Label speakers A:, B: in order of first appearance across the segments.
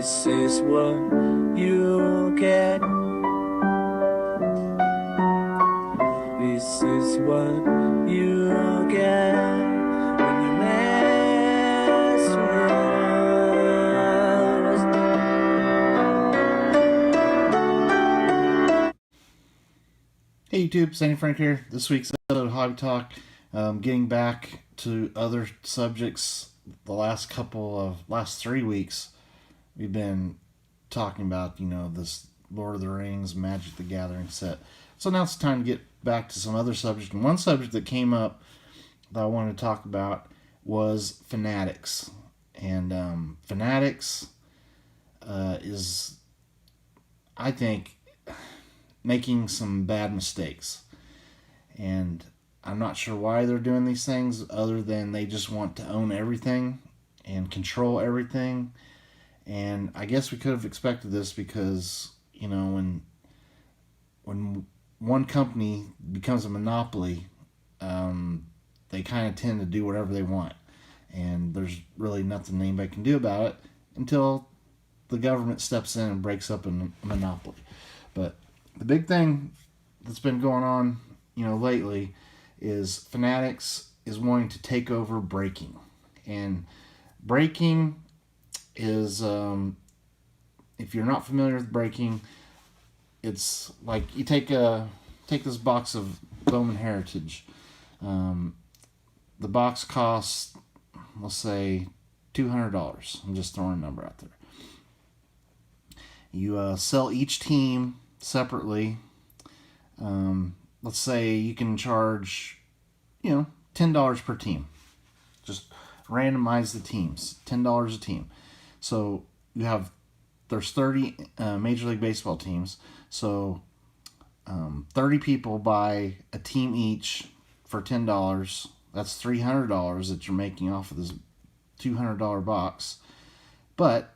A: This is what you get. This is what you get when you mess with us.
B: Hey YouTube, Sandy Frank here. This week's episode of Hobby Talk. Getting back to other subjects. The last 3 weeks, we've been talking about, this Lord of the Rings, Magic the Gathering set. So now it's time to get back to some other subjects. And one subject that came up that I wanted to talk about was Fanatics. And Fanatics is, I think, making some bad mistakes. And I'm not sure why they're doing these things other than they just want to own everything and control everything. And I guess we could have expected this because, when one company becomes a monopoly, they kind of tend to do whatever they want. And there's really nothing anybody can do about it until the government steps in and breaks up a monopoly. But the big thing that's been going on, lately is Fanatics is wanting to take over Breaaking. And Breaaking is, if you're not familiar with Breaaking, it's like you take this box of Bowman Heritage. The box costs, let's say, $200. I'm just throwing a number out there. You sell each team separately. Let's say you can charge, $10 per team. Just randomize the teams, $10 a team. So there's 30 Major League Baseball teams. So 30 people buy a team each for $10. That's $300 that you're making off of this $200 box. But,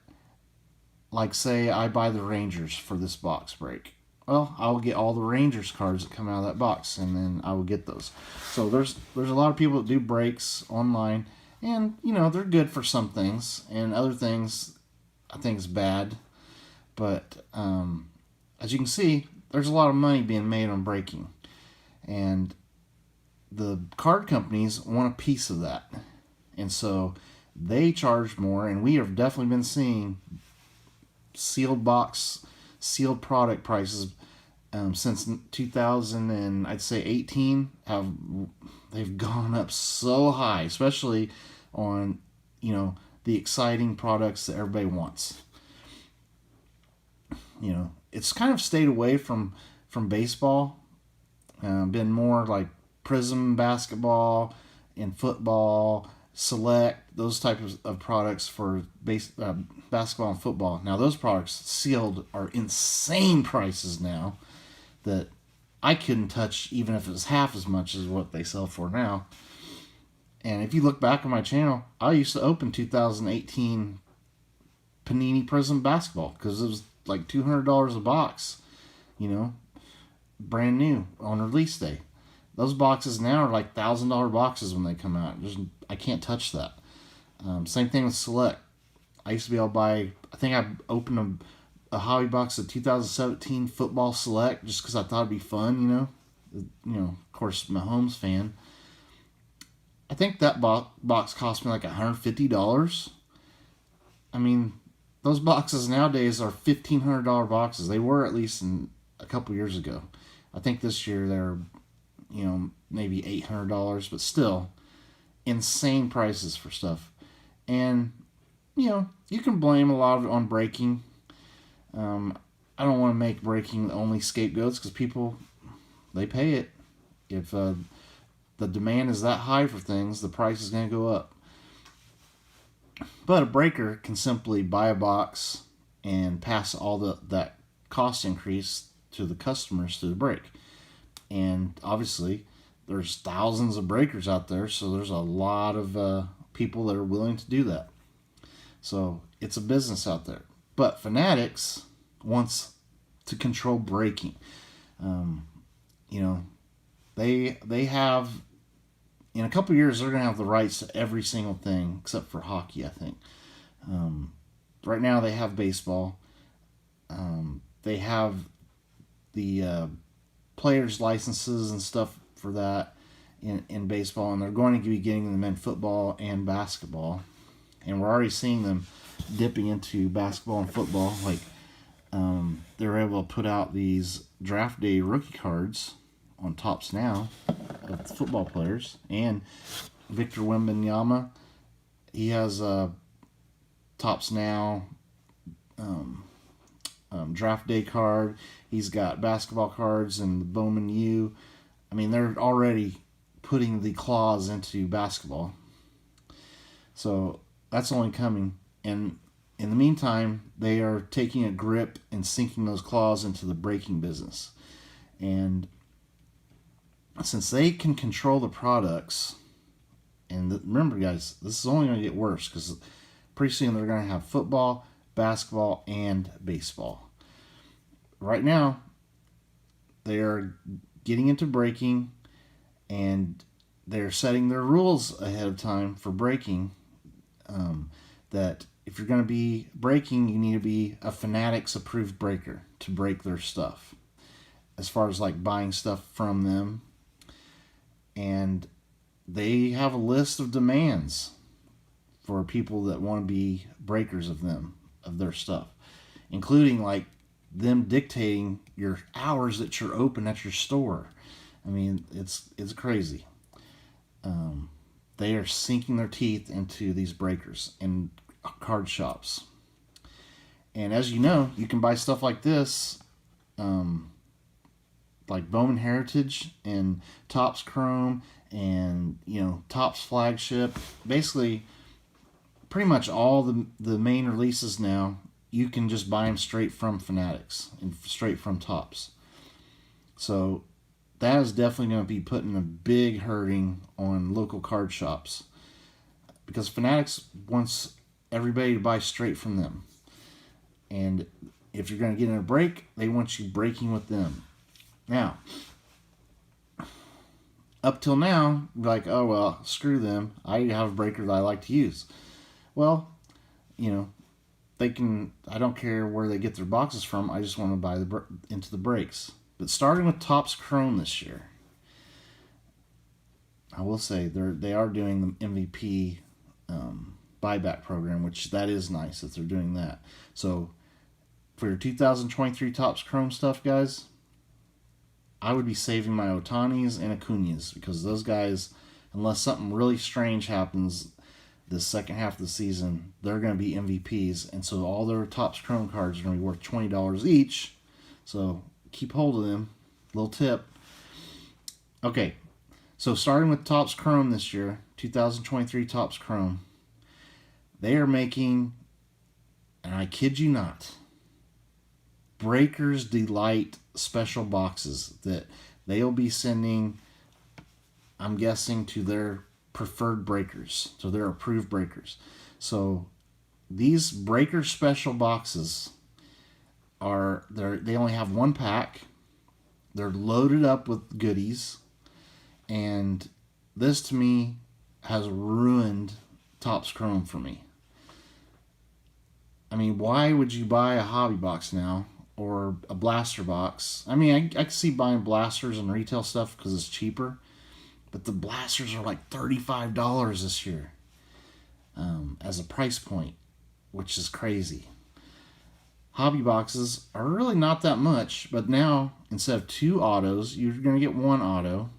B: like, say I buy the Rangers for this box break. Well, I will get all the Rangers cards that come out of that box, and then I will get those. So there's a lot of people that do breaks online, and they're good for some things, and other things I think is bad. But as you can see, there's a lot of money being made on breaking, and the card companies want a piece of that, and so they charge more. And we have definitely been seeing sealed product prices since 2000 and I'd say 18 they've gone up so high, especially on the exciting products that everybody wants. It's kind of stayed away from baseball, been more like Prism basketball and football, Select, those types of products for basketball and football. Now those products sealed are insane prices now that I couldn't touch even if it was half as much as what they sell for now. And if you look back on my channel, I used to open 2018 Panini Prism basketball because it was like $200 a box, brand new on release day. Those boxes now are like $1,000 boxes when they come out. I can't touch that. Same thing with Select. I used to be able to buy, I think I opened a hobby box of 2017 Football Select just because I thought it'd be fun, of course, Mahomes fan. I think that box cost me like $150. I mean, those boxes nowadays are $1,500 boxes. They were at least in a couple years ago. I think this year they're maybe $800, but still insane prices for stuff. And you can blame a lot of it on breaking. I don't want to make breaking the only scapegoats because people, they pay it. If the demand is that high for things, the price is going to go up. But a breaker can simply buy a box and pass all that cost increase to the customers through the break. And obviously, there's thousands of breakers out there, so there's a lot of people that are willing to do that. So it's a business out there. But Fanatics wants to control breaking. They have, in a couple of years, they're going to have the rights to every single thing except for hockey, I think. right now they have baseball. They have the players' licenses and stuff for that in baseball, and they're going to be getting them in football and basketball. And we're already seeing them dipping into basketball and football. Like, they're able to put out these draft day rookie cards on Tops Now of the football players. And Victor Wembanyama, he has a Tops Now draft day card. He's got basketball cards and the Bowman U. I mean, they're already putting the claws into basketball. So that's only coming. And in the meantime, they are taking a grip and sinking those claws into the breaking business. And since they can control the products, and remember, guys, this is only going to get worse because pretty soon they're going to have football, basketball, and baseball. Right now, they are getting into breaking, and they're setting their rules ahead of time for breaking. That if you're going to be breaking, you need to be a Fanatics approved breaker to break their stuff. As far as like buying stuff from them. And they have a list of demands for people that want to be breakers of their stuff, including like them dictating your hours that you're open at your store. I mean, it's crazy. They are sinking their teeth into these breakers in card shops. And as you know, you can buy stuff like this, like Bowman Heritage and Topps Chrome and, Topps Flagship. Basically, pretty much all the main releases now, you can just buy them straight from Fanatics and straight from Topps. So that is definitely going to be putting a big hurting on local card shops, because Fanatics wants everybody to buy straight from them. And if you're going to get in a break, they want you breaking with them. Now, up till now, like, oh, well, screw them. I have a breaker that I like to use. Well, they can, I don't care where they get their boxes from. I just want to buy into the breaks. But starting with Topps Chrome this year, I will say they are doing the MVP buyback program, which that is nice that they're doing that. So for your 2023 Topps Chrome stuff, guys, I would be saving my Otanis and Acuñas, because those guys, unless something really strange happens the second half of the season, they're going to be MVPs. And so all their Topps Chrome cards are going to be worth $20 each. So keep hold of them. Little tip. Okay, so starting with Topps Chrome this year, 2023 Topps Chrome, they are making, and I kid you not, Breakers Delight special boxes that they'll be sending, I'm guessing, to their preferred breakers, to their approved breakers. So these Breaker special boxes they only have one pack. They're loaded up with goodies, and this to me has ruined Topps Chrome for me. I mean, why would you buy a hobby box now or a blaster box? I mean, I can see buying blasters and retail stuff because it's cheaper, but the blasters are like $35 this year as a price point, which is crazy. Hobby boxes are really not that much, but now instead of 2 autos, you're going to get 1 auto.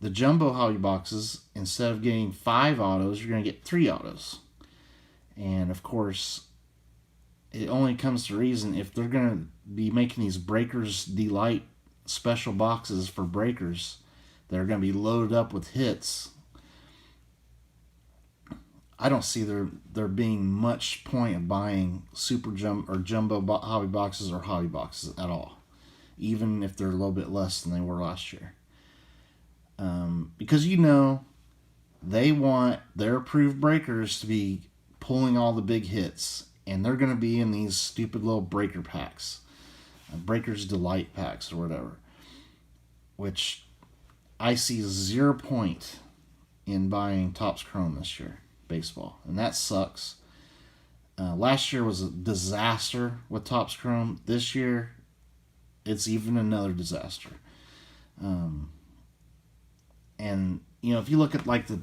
B: The jumbo hobby boxes, instead of getting 5 autos, you're going to get 3 autos. And of course, it only comes to reason if they're going to be making these Breakers Delight special boxes for breakers that are going to be loaded up with hits. I don't see there being much point of buying super jumbo hobby boxes or hobby boxes at all, even if they're a little bit less than they were last year. Because they want their approved breakers to be pulling all the big hits, and they're going to be in these stupid little breaker packs, Breakers Delight packs or whatever, which I see 0 point in buying Topps Chrome this year, baseball, and that sucks. Last year was a disaster with Topps Chrome. This year, it's even another disaster. And if you look at like the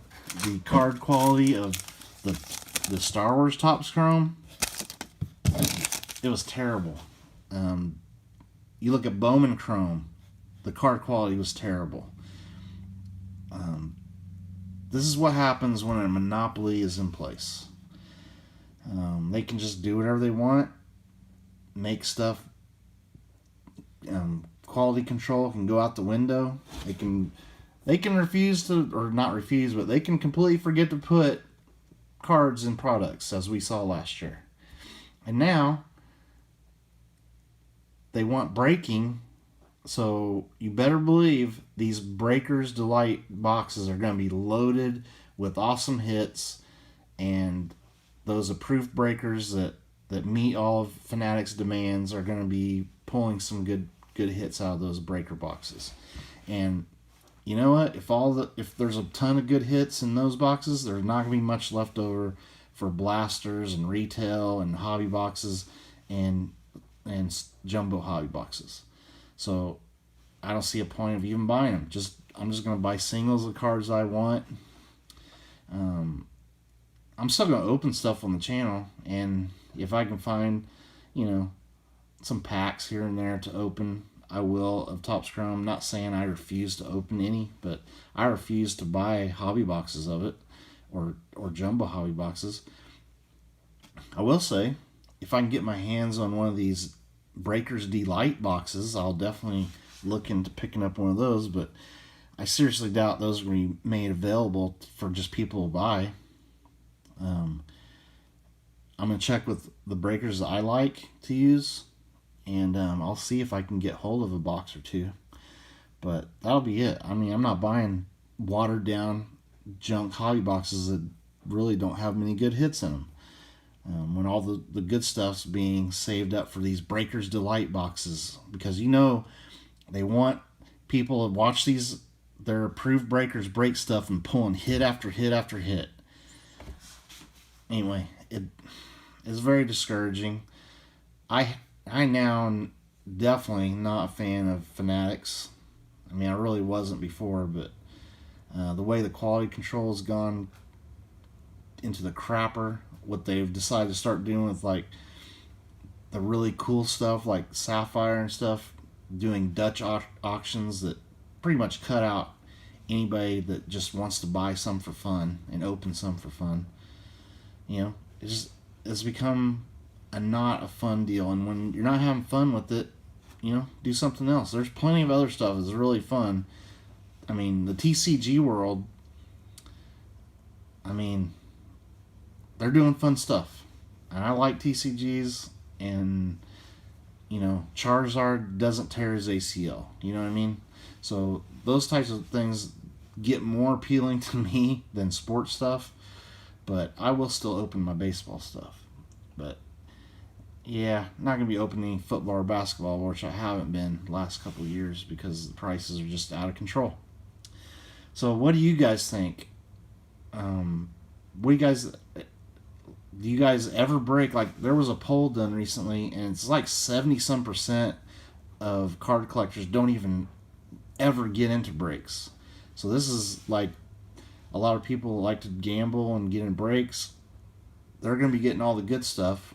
B: card quality of the Star Wars Topps Chrome, it was terrible. You look at Bowman Chrome, the card quality was terrible. This is what happens when a monopoly is in place. They can just do whatever they want, make stuff. Quality control can go out the window. They can refuse to, or not refuse, but they can completely forget to put cards in products, as we saw last year. And now they want breaking, so you better believe these Breakers Delight boxes are going to be loaded with awesome hits, and those approved breakers that meet all of Fanatics' demands are going to be pulling some good hits out of those breaker boxes. And you know what? If there's a ton of good hits in those boxes, there's not going to be much left over for blasters and retail and hobby boxes and jumbo hobby boxes. So I don't see a point of even buying them. I'm just going to buy singles of cards I want. I'm still going to open stuff on the channel, and if I can find, some packs here and there to open, I will, of Topps Chrome. I'm not saying I refuse to open any, but I refuse to buy hobby boxes of it or jumbo hobby boxes. I will say, if I can get my hands on one of these Breakers Delight boxes, I'll definitely look into picking up one of those, but I seriously doubt those are going to be made available for just people to buy. I'm going to check with the breakers that I like to use, and I'll see if I can get hold of a box or two. But that'll be it. I mean, I'm not buying watered down junk hobby boxes that really don't have many good hits in them. When all the good stuff's being saved up for these Breakers Delight boxes, because they want people to watch their approved breakers break stuff and pulling hit after hit after hit. Anyway, it is very discouraging. I now am definitely not a fan of Fanatics. I mean, I really wasn't before, but the way the quality control has gone into the crapper, what they've decided to start doing with like the really cool stuff like Sapphire and stuff, doing Dutch auctions that pretty much cut out anybody that just wants to buy some for fun and open some for fun. It's become not a fun deal, and when you're not having fun with it, do something else. There's plenty of other stuff that's really fun. I mean, the TCG world, they're doing fun stuff, and I like TCGs, and Charizard doesn't tear his ACL, you know what I mean? So those types of things get more appealing to me than sports stuff, but I will still open my baseball stuff. But yeah, not going to be opening football or basketball, which I haven't been the last couple of years because the prices are just out of control. So what do you guys think? Do you guys ever break? Like, there was a poll done recently, and it's like 70% of card collectors don't even ever get into breaks. So this is like, a lot of people like to gamble and get in breaks. They're going to be getting all the good stuff.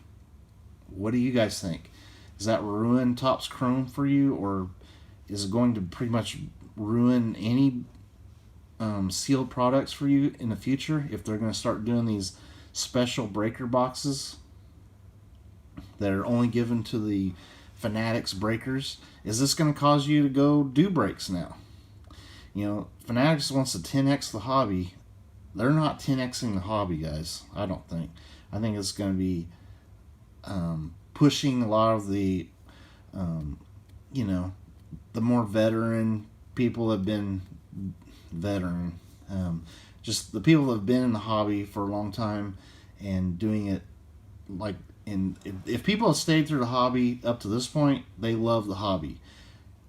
B: What do you guys think? Does that ruin Topps Chrome for you, or is it going to pretty much ruin any sealed products for you in the future if they're going to start doing these special breaker boxes that are only given to the Fanatics breakers? Is this going to cause you to go do breaks now? Fanatics wants to 10x the hobby. They're not 10xing the hobby, guys. I don't think. I think it's going to be pushing a lot of the, the more veteran people have been veteran. Just the people that have been in the hobby for a long time and doing it like, if people have stayed through the hobby up to this point, they love the hobby.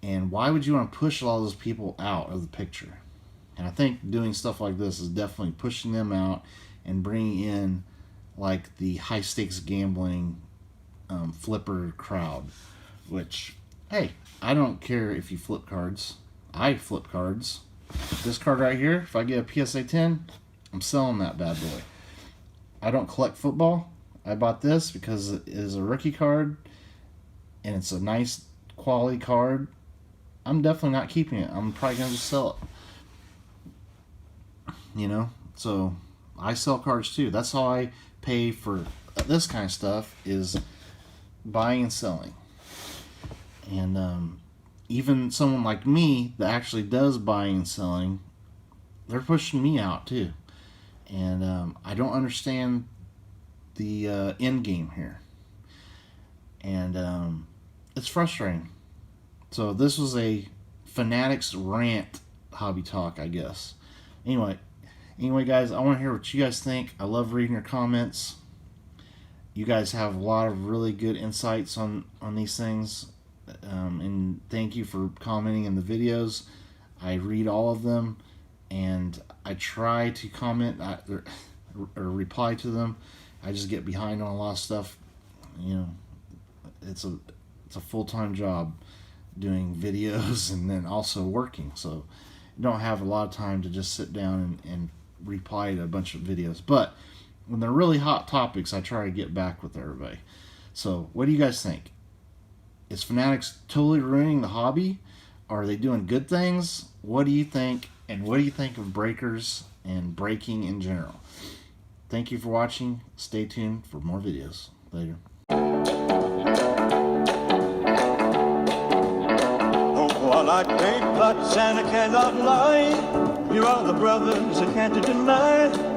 B: And why would you want to push all those people out of the picture? And I think doing stuff like this is definitely pushing them out and bringing in like the high stakes gambling flipper crowd. Which, hey, I don't care if you flip cards. I flip cards. This card right here, if I get a PSA 10, I'm selling that bad boy. I don't collect football. I bought this because it is a rookie card and it's a nice quality card. I'm definitely not keeping it. I'm probably going to just sell it. You know? So I sell cards too. That's how I pay for this kind of stuff, is buying and selling. And even someone like me that actually does buying and selling, they're pushing me out too. And I don't understand the end game here. And it's frustrating. So this was a Fanatics rant hobby talk, I guess. Anyway, guys, I want to hear what you guys think. I love reading your comments. You guys have a lot of really good insights on these things. And thank you for commenting in the videos. I read all of them, and I try to comment or reply to them. I just get behind on a lot of stuff. You know, it's a full-time job doing videos and then also working, so you don't have a lot of time to just sit down and reply to a bunch of videos. But when they're really hot topics, I try to get back with everybody. So what do you guys think? Is Fanatics totally ruining the hobby? Are they doing good things? What do you think? And what do you think of breakers and breaking in general? Thank you for watching. Stay tuned for more videos. Later.
C: While I take plots and I cannot lie, you are the brothers I can't deny.